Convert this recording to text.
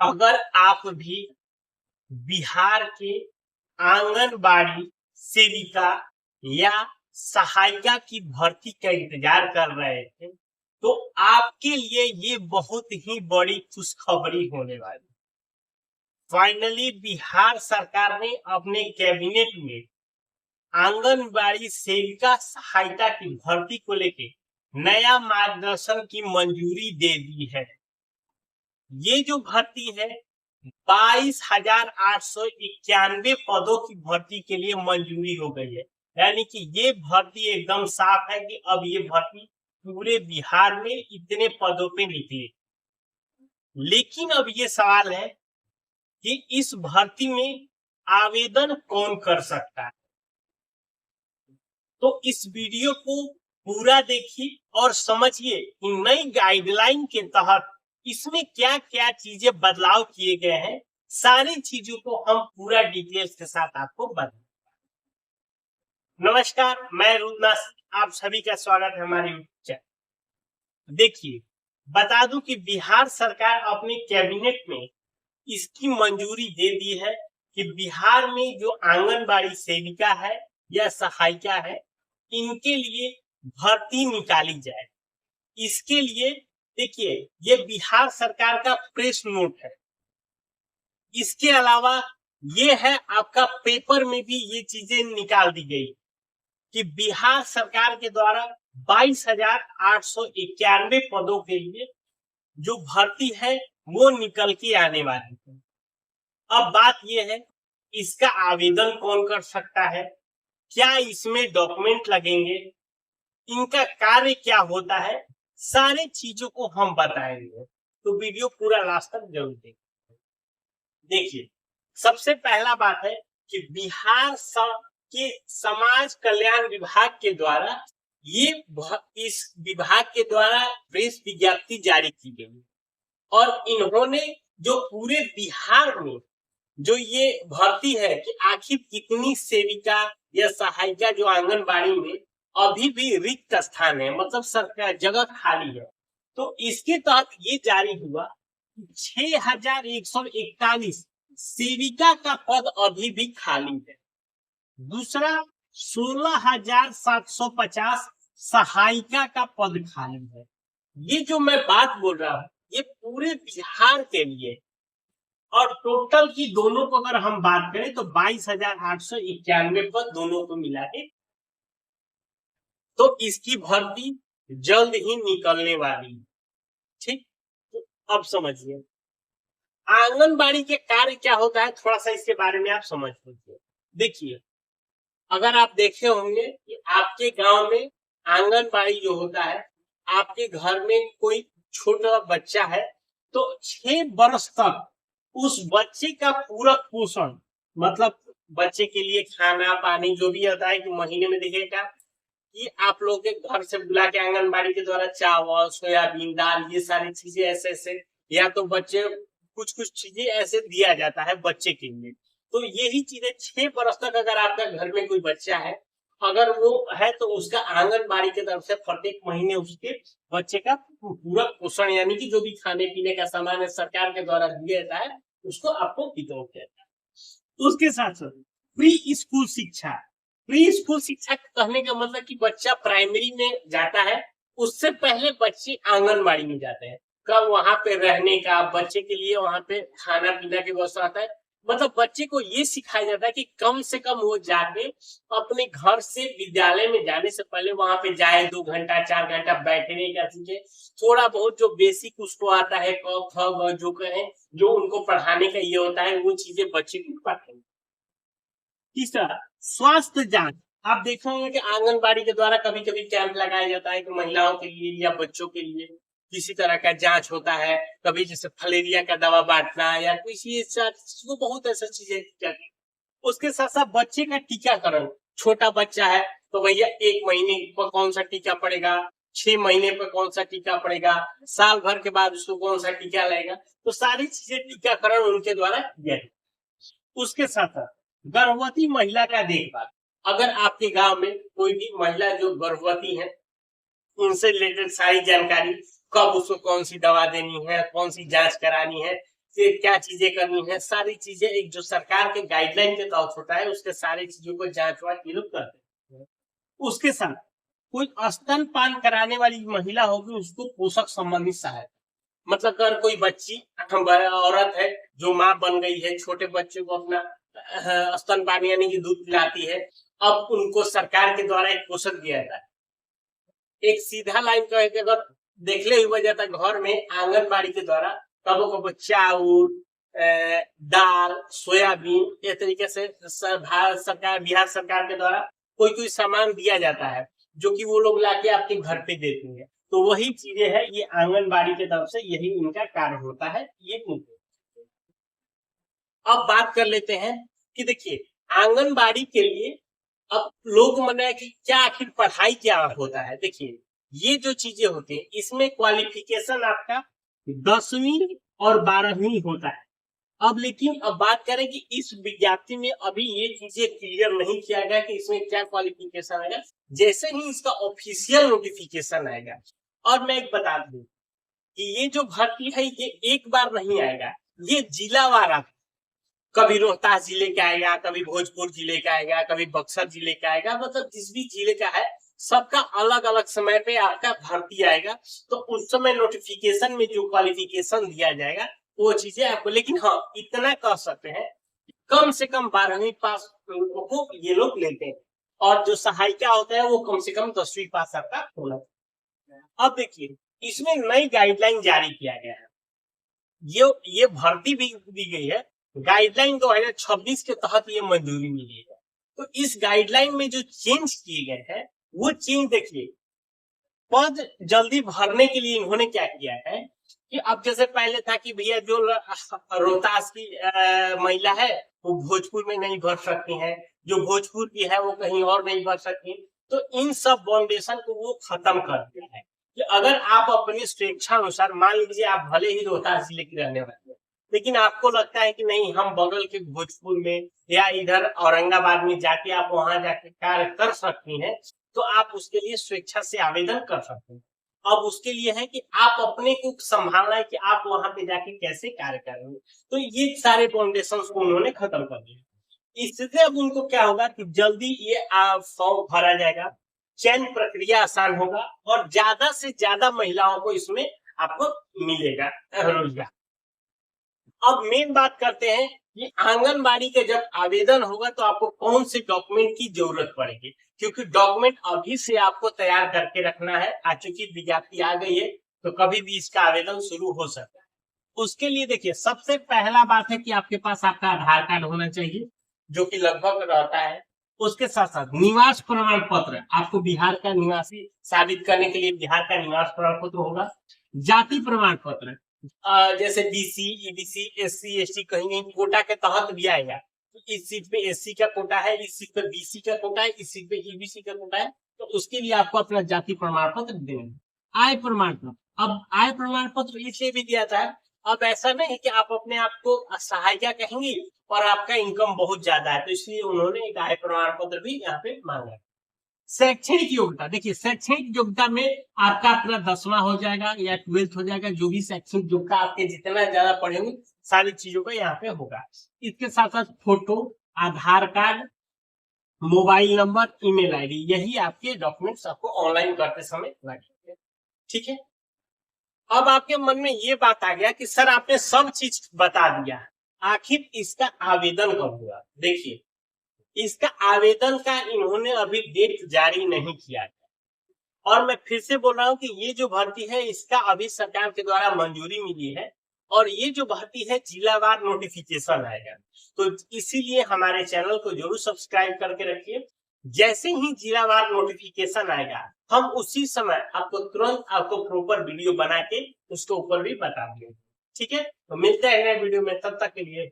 अगर आप भी बिहार के आंगनबाड़ी सेविका या सहायिका की भर्ती का इंतजार कर रहे थे तो आपके लिए ये बहुत ही बड़ी खुशखबरी होने वाली। फाइनली बिहार सरकार ने अपने कैबिनेट में आंगनबाड़ी सेविका सहायिका की भर्ती को लेकर नया मार्गदर्शन की मंजूरी दे दी है। ये जो भर्ती है 22,891 पदों की भर्ती के लिए मंजूरी हो गई है। यानी कि ये भर्ती एकदम साफ है कि अब ये भर्ती पूरे बिहार में इतने पदों पे निकली। लेकिन अब ये सवाल है कि इस भर्ती में आवेदन कौन कर सकता है। तो इस वीडियो को पूरा देखिए और समझिए कि नई गाइडलाइन के तहत इसमें क्या क्या चीजें बदलाव किए गए हैं। सारी चीजों को हम पूरा डिटेल्स के साथ आपको बताएंगे। नमस्कार, मैं रुद्रनाथ, आप सभी का स्वागत है हमारे यूट्यूब चैनल। देखिए, बता दूं कि बिहार सरकार अपने कैबिनेट में इसकी मंजूरी दे दी है कि बिहार में जो आंगनबाड़ी सेविका है या सहायिका है, इनके लिए भर्ती निकाली जाए। इसके लिए देखिए, ये बिहार सरकार का प्रेस नोट है। इसके अलावा ये है आपका पेपर में भी ये चीजें निकाल दी गई कि बिहार सरकार के द्वारा 22,891 पदों के लिए जो भर्ती है वो निकल के आने वाली है। अब बात ये है, इसका आवेदन कौन कर सकता है, क्या इसमें डॉक्यूमेंट लगेंगे, इनका कार्य क्या होता है, सारे चीजों को हम बताएंगे। तो वीडियो पूरा लास्ट तक जरूर देखिए। देखिए, सबसे पहला बात है कि बिहार के समाज कल्याण विभाग के द्वारा इस विभाग के द्वारा प्रेस विज्ञप्ति जारी की गई और इन्होंने जो पूरे बिहार में जो ये भर्ती है कि आखिर कितनी सेविका या सहायिका जो आंगनबाड़ी में अभी भी रिक्त स्थान है, मतलब सरकार जगह खाली है, तो इसके तहत ये जारी हुआ 6,141 सेविका का पद अभी भी खाली है। दूसरा 16,750 सहायिका का पद खाली है। ये जो मैं बात बोल रहा हूँ ये पूरे बिहार के लिए, और टोटल की दोनों को अगर हम बात करें तो 22,891 पद दोनों को मिला के, तो इसकी भर्ती जल्द ही निकलने वाली है। ठीक, तो अब समझिए आंगनबाड़ी के कार्य क्या होता है, थोड़ा सा इसके बारे में आप समझ लीजिए। देखिए, अगर आप देखे होंगे कि आपके गांव में आंगनबाड़ी जो होता है, आपके घर में कोई छोटा बच्चा है तो 6 वर्ष तक उस बच्चे का पूरा पोषण, मतलब बच्चे के लिए खाना पानी जो भी होता है कि महीने में देखिएगा कि आप लोग के घर से बुला के आंगनबाड़ी के द्वारा चावल, सोयाबीन, दाल, ये सारी चीजें ऐसे या तो बच्चे कुछ चीजें ऐसे दिया जाता है बच्चे के लिए। तो यही चीजें 6 वर्ष तक अगर आपका घर में कोई बच्चा है, अगर वो है तो उसका आंगनबाड़ी की तरफ से प्रत्येक महीने उसके बच्चे का पूरा पोषण, यानी कि जो भी खाने पीने का सामान है सरकार के द्वारा दिया जाता है, उसको आपको वितरण किया जाता है। उसके साथ साथ प्री स्कूल शिक्षा, प्री स्कूल शिक्षा कहने का मतलब कि बच्चा प्राइमरी में जाता है, उससे पहले बच्चे आंगनबाड़ी में जाते हैं। कब वहां पे रहने का, बच्चे के लिए वहां पे खाना पीना की व्यवस्था आता है, मतलब बच्चे को ये सिखाया जाता है कि कम से कम वो जाके अपने घर से विद्यालय में जाने से पहले वहां पे जाए, 2 घंटा 4 घंटा बैठने का सीखे, थोड़ा बहुत जो बेसिक उसको आता है क ख ग जो कहें, जो उनको पढ़ाने का ये होता है, वो चीजें बच्चे को पढ़ाएंगे। तीसरा स्वास्थ्य जांच, आप देखेंगे कि आंगनबाड़ी के द्वारा कभी कभी कैंप लगाया जाता है कि महिलाओं के लिए या बच्चों के लिए किसी तरह का जांच होता है, कभी जैसे फलेरिया का दवा बांटना या किसी वो बहुत ऐसा चीजें। उसके साथ साथ बच्चे का टीकाकरण, छोटा बच्चा है तो भैया 1 महीने पर कौन सा टीका पड़ेगा, 6 महीने पर कौन सा टीका पड़ेगा, साल भर के बाद उसको कौन सा टीका लगेगा, तो सारी चीजें टीकाकरण उनके द्वारा किया जाए। उसके साथ साथ गर्भवती महिला का देखभाल, अगर आपके गांव में कोई भी महिला जो गर्भवती है, उनसे रिलेटेड सारी जानकारी, कब उसको कौन सी दवा देनी है, कौन सी जांच करानी है, क्या चीजें करनी है, सारी चीजें एक जो सरकार के गाइडलाइन के तहत होता है, उसके सारी चीजों को जांच वाच ये लोग करते हैं। उसके साथ कोई स्तनपान कराने वाली महिला होगी, उसको पोषक संबंधी सहायता, मतलब अगर कोई बच्ची औरत है जो माँ बन गई है, छोटे बच्चे को अपना स्तनपान यानी कि दूध पिलाती है, अब उनको सरकार के द्वारा एक पोषक दिया जाता है। एक सीधा लाइन कहे कि अगर देखले हुआ जाता घर में आंगनबाड़ी के द्वारा कबो कबो चावल, दाल, सोयाबीन, इस तरीके से भारत सरकार, बिहार सरकार के द्वारा कोई सामान दिया जाता है जो कि वो लोग लाके आपके घर पे देती है। तो वही चीजें है, ये आंगनबाड़ी की तरफ से यही इनका कार्य होता है। ये अब बात कर लेते हैं कि देखिए आंगनबाड़ी के लिए अब लोग मने कि क्या आखिर पढ़ाई क्या होता है। देखिए ये जो चीजें होती है इसमें क्वालिफिकेशन आपका 10वीं और 12वीं होता है। अब लेकिन अब बात करें कि इस विज्ञप्ति में अभी ये चीजें क्लियर नहीं किया गया कि इसमें क्या क्वालिफिकेशन आएगा। जैसे ही इसका ऑफिशियल नोटिफिकेशन आएगा, और मैं एक बता दूं कि ये जो भर्ती है ये एक बार नहीं आएगा, ये जिलावार आता, कभी रोहतास जिले का आएगा, कभी भोजपुर जिले का आएगा, कभी बक्सर जिले का आएगा, मतलब जिस भी जिले का है सबका अलग अलग समय पे आपका भर्ती आएगा। तो उस समय नोटिफिकेशन में जो क्वालिफिकेशन दिया जाएगा वो चीजें आपको, लेकिन हाँ इतना कह सकते हैं कम से कम 12वीं पास को ये लोग लेते हैं, और जो सहायिका होता है वो कम से कम 10वीं पास आपका होना। अब देखिए इसमें नई गाइडलाइन जारी किया गया है, ये भर्ती भी दी गई है, गाइडलाइन 2026 के तहत ये मंजूरी मिली है। तो इस गाइडलाइन में जो चेंज किए गए हैं वो चेंज देखिए, पद जल्दी भरने के लिए इन्होंने क्या किया है कि अब जैसे पहले था कि भैया जो रोहतास की महिला है वो भोजपुर में नहीं भर सकती हैं, जो भोजपुर की है वो कहीं और नहीं भर सकती। तो इन सब बाउंडेशन को वो खत्म कर दिया है कि अगर आप अपनी स्वेच्छा अनुसार, मान लीजिए आप भले ही रोहतास जिले की रहने वाले हैं, लेकिन आपको लगता है कि नहीं हम बगल के भोजपुर में या इधर औरंगाबाद में जाके आप वहां जाके कार्य कर सकती हैं, तो आप उसके लिए स्वेच्छा से आवेदन कर सकते हैं। अब उसके लिए है कि आप अपने को संभालना है कि आप वहां पे जाके कैसे कार्य कर रहे हैं। तो ये सारे फाउंडेशन को उन्होंने खत्म कर दिया। इससे अब उनको क्या होगा कि जल्दी ये फॉर्म भरा जाएगा, चयन प्रक्रिया आसान होगा और ज्यादा से ज्यादा महिलाओं को इसमें आपको मिलेगा रोजगार। अब मेन बात करते हैं कि आंगनबाड़ी के जब आवेदन होगा तो आपको कौन से डॉक्यूमेंट की जरूरत पड़ेगी, क्योंकि डॉक्यूमेंट अभी से आपको तैयार करके रखना है। आ चुकी विज्ञप्ति आ गई है तो कभी भी इसका आवेदन शुरू हो सकता है। उसके लिए देखिए सबसे पहला बात है कि आपके पास आपका आधार कार्ड होना चाहिए, जो कि लगभग रहता है। उसके साथ साथ निवास प्रमाण पत्र, आपको बिहार का निवासी साबित करने के लिए बिहार का निवास प्रमाण पत्र होगा। जाति प्रमाण पत्र, जैसे बीसी, ईबीसी, एससी, एसटी कहीं कोटा के तहत भी आएगा। इस सीट पे एससी का कोटा है, इस सीट पे बीसी का कोटा है, इस सीट पे ईबीसी का कोटा है, तो उसके लिए आपको अपना जाति प्रमाण पत्र देना। आय प्रमाण पत्र, अब आय प्रमाण पत्र इसलिए भी दिया था, अब ऐसा नहीं कि आप अपने आप को सहायिका कहेंगी और आपका इनकम बहुत ज्यादा है, तो इसलिए उन्होंने एक आय प्रमाण पत्र भी यहाँ पे मांगा। शैक्षणिक योग्यता, देखिए शैक्षणिक योग्यता में आपका अपना 10वां हो जाएगा या 12th हो जाएगा, जो भी शैक्षणिक योग्यता आपके जितना ज्यादा पढ़ेंगे सारी चीजों का यहाँ पे होगा। इसके साथ साथ photo, Aadhaar card, mobile number, email ID, यही आपके डॉक्यूमेंट्स आपको ऑनलाइन करते समय लगेंगे। ठीक है, अब आपके मन में ये बात आ गया कि सर आपने सब चीज बता दिया, आखिर इसका आवेदन कब होगा। देखिए इसका आवेदन का इन्होंने अभी डेट जारी नहीं किया है, और मैं फिर से बोल रहा हूं कि ये जो भर्ती है इसका अभी सरकार के द्वारा मंजूरी मिली है, और ये जो भर्ती है जिलावार नोटिफिकेशन आएगा। तो इसीलिए हमारे चैनल को जरूर सब्सक्राइब करके रखिए, जैसे ही जिलावार नोटिफिकेशन आएगा हम उसी समय आपको तुरंत आपको प्रॉपर वीडियो बना के उसके ऊपर भी बता देंगे। ठीक है, तो मिलते हैं नए वीडियो में, तब तक के लिए